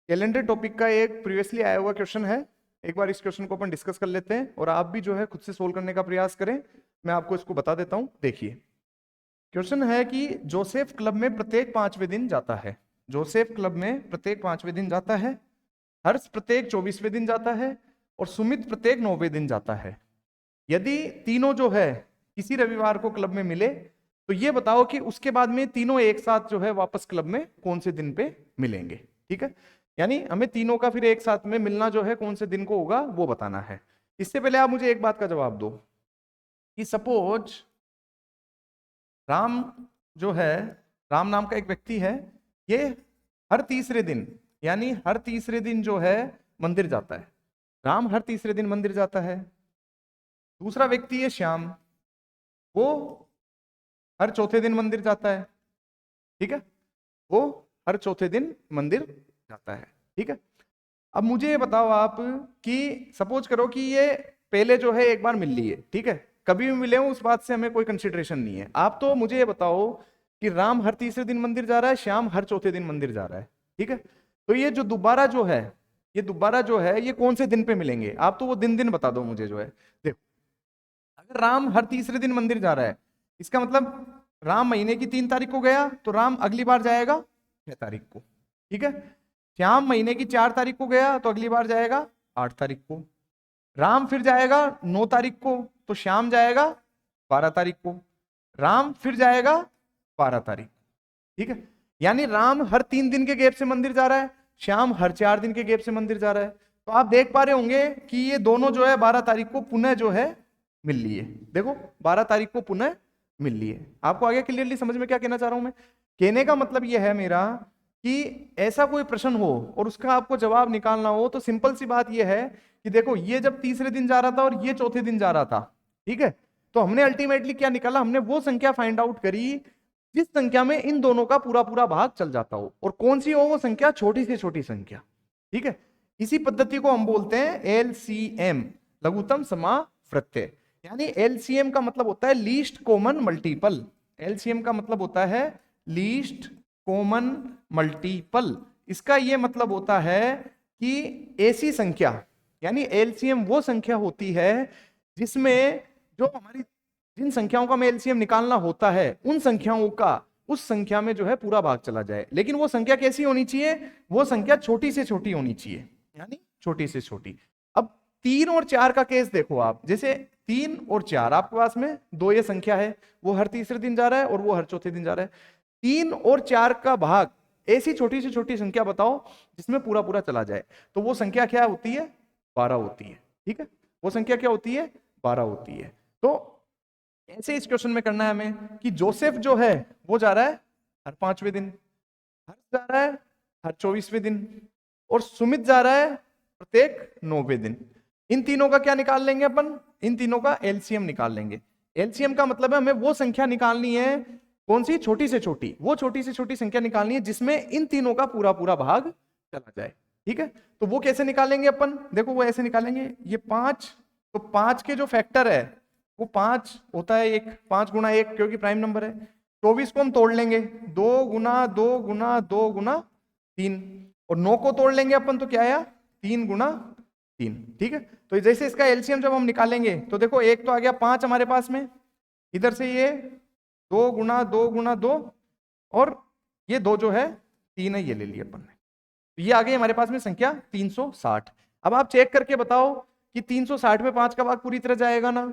Calendar topic का एक previously आया हुआ क्वेश्चन है। एक बार इस क्वेश्चन को अपन डिस्कस कर लेते हैं और आप भी जो है खुद से सोल्व करने का प्रयास करें। मैं आपको इसको बता देता हूं। देखिए, क्वेश्चन है कि जोसेफ क्लब में प्रत्येक 5वें दिन जाता है। जोसेफ क्लब में प्रत्येक 5वें दिन जाता है। हर्ष प्रत्येक 24वें दिन जाता है और सुमित प्रत्येक 9वें दिन जाता है। यदि तीनों जो है किसी रविवार को क्लब में मिले तो ये बताओ कि उसके बाद में तीनों एक साथ जो है वापस क्लब में कौन से दिन पे मिलेंगे। ठीक है, यानी हमें तीनों का फिर एक साथ में मिलना जो है कौन से दिन को होगा वो बताना है। इससे पहले आप मुझे एक बात का जवाब दो कि सपोज राम जो है, राम नाम का एक व्यक्ति है, ये हर तीसरे दिन, यानी हर तीसरे दिन जो है मंदिर जाता है। राम हर तीसरे दिन मंदिर जाता है। दूसरा व्यक्ति है श्याम, वो हर चौथे दिन मंदिर जाता है। ठीक है, वो हर चौथे दिन मंदिर जाता है। ठीक है, अब मुझे ये बताओ आप कि सपोज करो कि ये पहले जो है एक बार मिल ली है। ठीक है, कभी भी मिले हो उस बात से हमें कोई कंसिडरेशन नहीं है। आप तो मुझे ये बताओ कि राम हर तीसरे दिन मंदिर जा रहा है, श्याम हर चौथे दिन मंदिर जा रहा है। ठीक है, तो ये जो दोबारा जो है, ये दोबारा जो है ये कौन से दिन पे मिलेंगे? आप तो वो दिन दिन बता दो मुझे जो है। देखो, अगर राम हर तीसरे दिन मंदिर जा रहा है, इसका मतलब राम महीने की 3 तारीख को गया तो राम अगली बार जाएगा 6 तारीख को। ठीक है, श्याम महीने की 4 तारीख को गया तो अगली बार जाएगा 8 तारीख को। राम फिर जाएगा 9 तारीख को तो श्याम जाएगा 12 तारीख को। राम फिर जाएगा 12 तारीख। ठीक है, यानी राम हर 3 दिन के गैप से मंदिर जा रहा है, श्याम हर 4 दिन के गैप से मंदिर जा रहा है। तो आप देख पा रहे होंगे कि ये दोनों जो है 12 तारीख को पुनः जो है मिल लिए। देखो, 12 तारीख को पुनः मिल लिए। आपको आगे क्लियरली समझ में क्या कहना चाह रहा हूं मैं? कहने का मतलब यह है मेरा कि ऐसा कोई प्रश्न हो और उसका आपको जवाब निकालना हो तो सिंपल सी बात यह है कि देखो, ये जब तीसरे दिन जा रहा था और ये चौथे दिन जा रहा था, ठीक है, तो हमने अल्टीमेटली क्या निकाला? हमने वो संख्या फाइंड आउट करी जिस संख्या में इन दोनों का पूरा पूरा भाग चल जाता हो। और कौन सी हो वो संख्या? छोटी से छोटी संख्या। ठीक है, इसी पद्धति को हम बोलते हैं एलसीएम, लघुत्तम समावर्त्य। यानी एलसीएम का मतलब होता है लीस्ट कॉमन मल्टीपल। एलसीएम का मतलब होता है लीस्ट कॉमन मल्टीपल। इसका यह मतलब होता है कि ऐसी संख्या, यानी एलसीएम वो संख्या होती है जिसमें जो हमारी जिन संख्याओं का हमें एलसीएम निकालना होता है उन संख्याओं का उस संख्या में जो है पूरा भाग चला जाए। लेकिन वो संख्या कैसी होनी चाहिए? वो संख्या छोटी से छोटी होनी चाहिए, यानी छोटी से छोटी। अब 3 और 4 का केस देखो आप। जैसे 3 और 4 आपके पास में दो ये संख्या है, वो हर तीसरे दिन जा रहा है और वो हर चौथे दिन जा रहा है। 3 और 4 का भाग ऐसी छोटी से छोटी संख्या बताओ जिसमें पूरा पूरा चला जाए। तो वो संख्या क्या होती है? 12 होती है। ठीक है, वो संख्या क्या होती है? 12 होती है। तो ऐसे इस क्वेश्चन में करना है हमें कि जोसेफ जो है वो जा रहा है हर 5वें दिन, हर्ष जा रहा है हर 24वें दिन और सुमित जा रहा है प्रत्येक 9वें दिन। इन तीनों का क्या निकाल लेंगे अपन? इन तीनों का एलसीएम निकाल लेंगे। एलसीएम का मतलब है हमें वो संख्या निकालनी है, कौन सी? छोटी से छोटी। वो छोटी से छोटी संख्या निकालनी है जिसमें इन तीनों का पूरा पूरा भाग चला जाए। ठीक है, तो वो कैसे निकालेंगे अपन? देखो, वो ऐसे निकालेंगे, ये 5, तो 5 के जो फैक्टर है वो 5 होता है, 1, 5 गुना 1 क्योंकि प्राइम नंबर है। 24 को हम तोड़ लेंगे, 2 गुना 2 गुना 2 गुना 3, और 9 को तोड़ लेंगे अपन तो क्या आया? 3 गुना 3। ठीक है, तो जैसे इसका एलसीएम जब हम निकालेंगे तो देखो, एक तो आ गया 5 हमारे पास में, इधर से ये 2 गुना 2 गुना 2, और ये 2 जो है 3 है, ये ले लिया अपन ने। तो ये आ गई हमारे पास में संख्या 360। अब आप चेक करके बताओ कि 360 में 5 का भाग पूरी तरह जाएगा ना?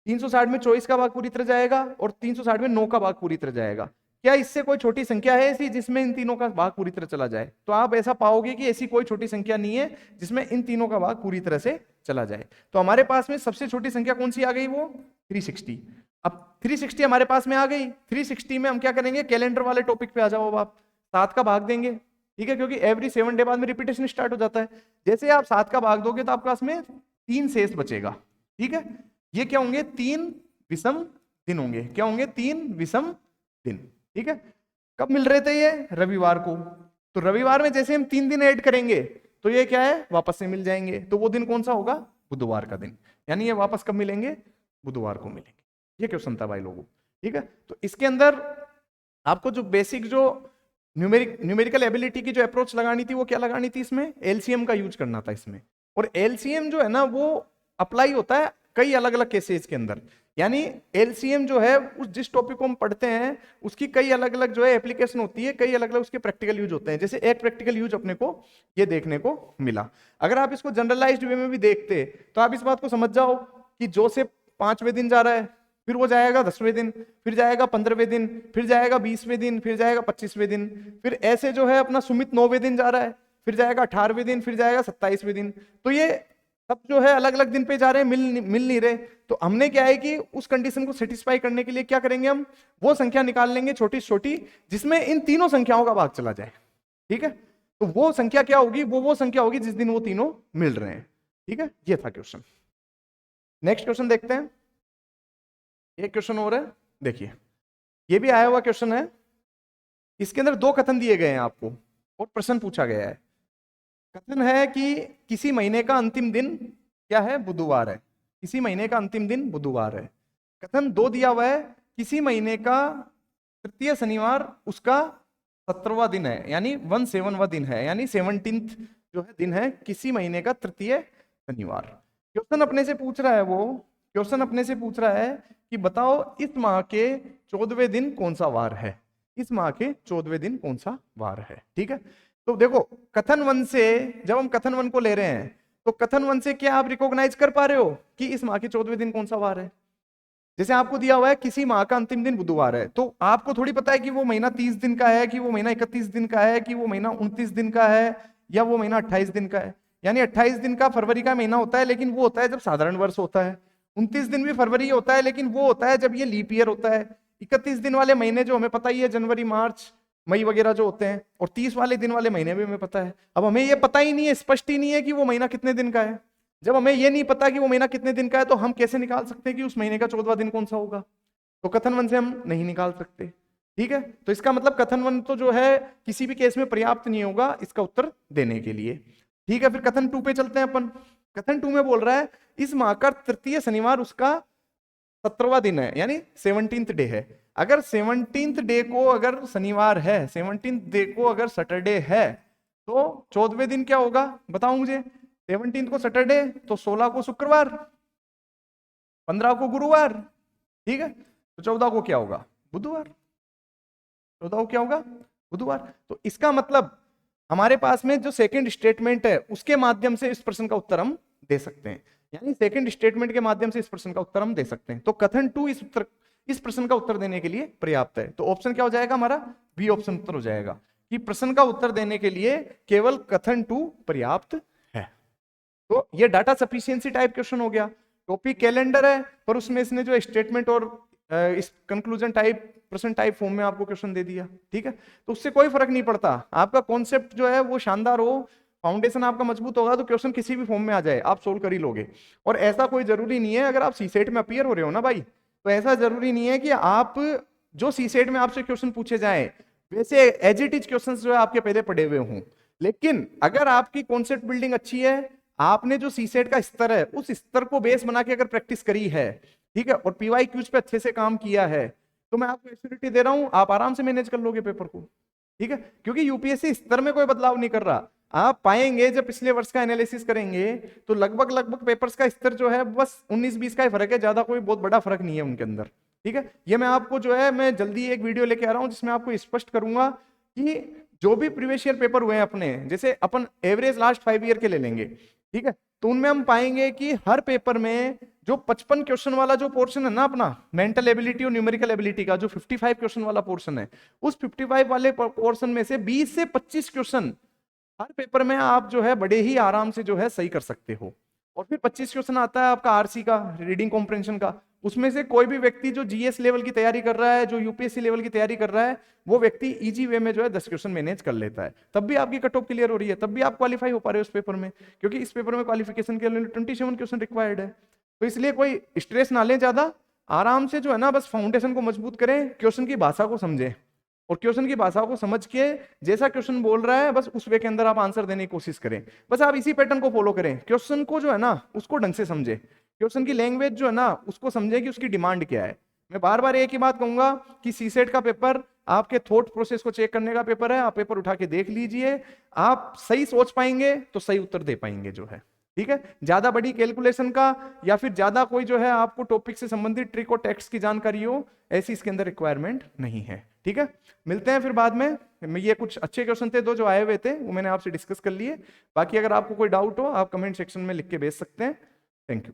360 में 24 का भाग पूरी तरह जाएगा और 360 में 9 का भाग पूरी तरह जाएगा। क्या इससे कोई छोटी संख्या है ऐसी जिसमें इन तीनों का भाग पूरी तरह चला जाए? तो आप ऐसा पाओगे कि ऐसी कोई छोटी संख्या नहीं है जिसमें इन तीनों का भाग पूरी तरह से चला जाए। तो हमारे पास में सबसे छोटी संख्या कौन सी आ गई? वो 360। अब 360 हमारे पास में आ गई। 360 में हम क्या करेंगे? कैलेंडर वाले टॉपिक पे आ जाओ। अब आप 7 का भाग देंगे। ठीक है, क्योंकि एवरी 7 डे बाद में रिपीटेशन स्टार्ट हो जाता है। जैसे आप 7 का भाग दोगे तो आपके पास में 3 शेष बचेगा। ठीक है, ये क्या होंगे? 3 विषम दिन होंगे। क्या होंगे? 3 विषम दिन। ठीक है, कब मिल रहे थे ये? रविवार को। तो रविवार में जैसे हम 3 दिन ऐड करेंगे तो ये क्या है? वापस से मिल जाएंगे। तो वो दिन कौन सा होगा? बुधवार का दिन। यानी ये वापस कब मिलेंगे? बुधवार को मिलेंगे। ये क्वेश्चन था भाई लोगों। ठीक है, तो इसके अंदर आपको जो बेसिक जो न्यूमेरिकल एबिलिटी की जो अप्रोच लगानी थी वो क्या लगानी थी, इसमें एलसीएम का यूज करना था इसमें। और एलसीएम जो है ना वो अप्लाई होता है कई अलग अलग केसेस के अंदर। यानी एलसीएम जो है उस जिस टॉपिक को हम पढ़ते हैं उसकी कई अलग अलग जो है एप्लीकेशन होती है, कई अलग अलग उसके प्रैक्टिकल यूज होते हैं। जैसे एक प्रैक्टिकल यूज अपने को ये देखने को मिला। अगर आप इसको जनरलाइज्ड वे में भी देखते तो आप इस बात को समझ जाओ कि जो से 5वें दिन जा रहा है, फिर वो जाएगा 10वें दिन, फिर जाएगा 15वें दिन, फिर जाएगा 20वें दिन, फिर जाएगा 25वें दिन, फिर ऐसे जो है अपना सुमित 9वें दिन जा रहा है, फिर जाएगा 18वें दिन, फिर जाएगा 27वें दिन। तो ये सब जो है अलग अलग दिन पे जा रहे हैं, मिल नहीं रहे। तो हमने क्या है कि उस कंडीशन को सेटिस्फाई करने के लिए क्या करेंगे, हम वो संख्या निकाल लेंगे छोटी छोटी जिसमें इन तीनों संख्याओं का भाग चला जाए। ठीक है, तो वो संख्या क्या होगी, वो संख्या होगी जिस दिन वो तीनों मिल रहे हैं। ठीक है, ये था क्वेश्चन। नेक्स्ट क्वेश्चन देखते हैं। एक क्वेश्चन और है, देखिए ये भी आया हुआ क्वेश्चन है। इसके अंदर दो कथन दिए गए हैं आपको और प्रश्न पूछा गया है। कथन है कि किसी महीने का अंतिम दिन क्या है, बुधवार है। किसी महीने का अंतिम दिन बुधवार है। कथन दो दिया हुआ है, किसी महीने का तृतीय शनिवार उसका 17वां दिन है, यानी 17वां दिन है, यानी 17th जो है दिन है किसी महीने का तृतीय शनिवार। क्वेश्चन अपने से पूछ रहा है, वो क्वेश्चन अपने से पूछ रहा है कि बताओ इस माह के 14वें दिन कौन सा वार है। इस माह के 14वें दिन कौन सा वार है। ठीक है, तो देखो कथन वन से जब हम कथन वन को ले रहे हैं तो कथन वन से क्या आप रिकॉग्नाइज कर पा रहे हो कि इस माह के 14वें दिन कौन सा वार है। जैसे आपको दिया हुआ है किसी माह का अंतिम दिन बुधवार है, तो आपको थोड़ी पता है कि वो महीना 30 दिन का है, कि वो महीना 31 दिन का है, कि वो महीना 29 दिन का है, या वो महीना 28 दिन का है। यानी 28 दिन का फरवरी का महीना होता है, लेकिन वो होता है जब साधारण वर्ष होता है। 29 दिन भी फरवरी होता है, लेकिन वो होता है जब ये लीप ईयर होता है। 31 दिन वाले महीने जो हमें पता ही है, जनवरी, मार्च, मई वगैरह जो होते हैं, और 30 वाले दिन वाले महीने भी हमें पता है। अब हमें ये पता ही नहीं है, स्पष्ट ही नहीं है कि वो महीना कितने दिन का है। जब हमें ये नहीं पता कि वो महीना कितने दिन का है, तो हम कैसे निकाल सकते हैं कि उस महीने का 14वां दिन कौन सा होगा। तो कथन वन से हम नहीं निकाल सकते। ठीक है, तो इसका मतलब कथन वन तो जो है किसी भी केस में पर्याप्त नहीं होगा इसका उत्तर देने के लिए। ठीक है, फिर कथन टू पे चलते हैं अपन। कथन टू में बोल रहा है इस माह का तृतीय शनिवार उसका 17वां दिन है, यानी 17th डे है। अगर 17th डे को अगर शनिवार है, 17th डे को अगर सैटरडे है, तो 14वें दिन क्या होगा बताओ मुझे। 17th को सैटरडे, तो 16 को शुक्रवार, 15 को गुरुवार। ठीक है, तो 14 को क्या होगा, बुधवार। 14 को क्या होगा, बुधवार। तो इसका मतलब हमारे पास में जो सेकंड स्टेटमेंट है उसके माध्यम से इस प्रश्न का उत्तर हम दे सकते हैं। यानी सेकंड स्टेटमेंट के माध्यम से इस प्रश्न का उत्तर हम दे सकते हैं। तो कथन टू इस प्रश्न का उत्तर देने के लिए पर्याप्त है। तो ऑप्शन क्या हो जाएगा हमारा, बी ऑप्शन उत्तर हो जाएगा कि प्रश्न का उत्तर देने के लिए केवल कथन टू पर्याप्त है। तो ये डाटा सफिशियंसी टाइप क्वेश्चन हो गया। टॉपिक कैलेंडर है, पर उसमें इसने जो स्टेटमेंट और इस कंक्लूजन टाइप प्रश्न टाइप फॉर्म में आपको क्वेश्चन दे दिया। ठीक है, तो उससे कोई फर्क नहीं पड़ता, आपका कॉन्सेप्ट जो है वो शानदार हो, फाउंडेशन आपका मजबूत होगा, तो क्वेश्चन किसी भी फॉर्म में आ जाए आप सोल्व कर ही लोगे। और ऐसा कोई जरूरी नहीं है, अगर आप सीसेट में अपीयर हो रहे हो ना भाई, तो ऐसा जरूरी नहीं है कि आप जो सीसेट में आपसे क्वेश्चन पूछे जाए वैसे एज इट इज क्वेश्चन जो है आपके पहले पढ़े हुए हों। लेकिन अगर आपकी कॉन्सेप्ट बिल्डिंग अच्छी है, आपने जो सीसेट का स्तर है उस स्तर को बेस बना के अगर प्रैक्टिस करी है, ठीक है, और पीवाई क्यूज पे अच्छे से काम किया है, तो मैं आपको एश्योरिटी दे रहा हूं आप आराम से मैनेज कर लोगे पेपर को। ठीक है, क्योंकि यूपीएससी स्तर में कोई बदलाव नहीं कर रहा। आप पाएंगे जब पिछले वर्ष का एनालिसिस करेंगे तो लगभग पेपर्स का स्तर जो है बस 19-20 का ही फर्क है, ज्यादा कोई बहुत बड़ा फर्क नहीं है उनके अंदर। ठीक है, ये मैं आपको जो है मैं जल्दी एक वीडियो लेके आ रहा हूं जिसमें आपको स्पष्ट करूंगा कि जो भी प्रीवियस ईयर पेपर हुए हैं अपने, जैसे अपन एवरेज लास्ट 5 ईयर के ले लेंगे, ठीक है, तो उनमें हम पाएंगे कि हर पेपर में जो 55 क्वेश्चन वाला जो पोर्शन है ना अपना मेंटल एबिलिटी और न्यूमेरिकल एबिलिटी का, जो 55 क्वेश्चन वाला पोर्शन है, उस 55 वाले पोर्शन में से 20 से 25 क्वेश्चन हर पेपर में आप जो है बड़े ही आराम से जो है सही कर सकते हो। और फिर 25 क्वेश्चन आता है आपका आरसी का, रीडिंग कॉम्प्रेंशन का। उसमें से कोई भी व्यक्ति जो जीएस लेवल की तैयारी कर रहा है, जो यूपीएससी लेवल की तैयारी कर रहा है, वो व्यक्ति इजी वे में जो है 10 क्वेश्चन मैनेज कर लेता है, तब भी आपकी कट ऑफ क्लियर हो रही है, तब भी आप क्वालिफाई हो पा रहे हो उस पेपर में, क्योंकि इस पेपर में क्वालिफिकेशन के लिए 27 क्वेश्चन रिक्वायर्ड है। तो इसलिए कोई स्ट्रेस ना लें ज्यादा, आराम से जो है ना बस फाउंडेशन को मजबूत करें, क्वेश्चन की भाषा को समझें, और क्वेश्चन की भाषा को समझ के जैसा क्वेश्चन बोल रहा है बस उस वे के अंदर आप आंसर देने की कोशिश करें। बस आप इसी पैटर्न को फॉलो करें, क्वेश्चन को जो है ना उसको ढंग से समझे, क्वेश्चन की लैंग्वेज जो है ना उसको समझे कि उसकी डिमांड क्या है। मैं बार बार एक ही बात कहूंगा कि सीसेट का पेपर आपके थॉट प्रोसेस को चेक करने का पेपर है, आप पेपर उठा के देख लीजिए, आप सही सोच पाएंगे तो सही उत्तर दे पाएंगे जो है, ठीक है। ज्यादा बड़ी कैलकुलेशन का या फिर ज्यादा कोई जो है आपको टॉपिक से संबंधित ट्रिक और टेक्स्ट की जानकारी हो, ऐसी इसके अंदर रिक्वायरमेंट नहीं है, ठीक है। मिलते हैं फिर बाद में। ये कुछ अच्छे क्वेश्चन थे दो जो आए हुए थे, वो मैंने आपसे डिस्कस कर लिए। बाकी अगर आपको कोई डाउट हो आप कमेंट सेक्शन में लिख के भेज सकते हैं। Thank you.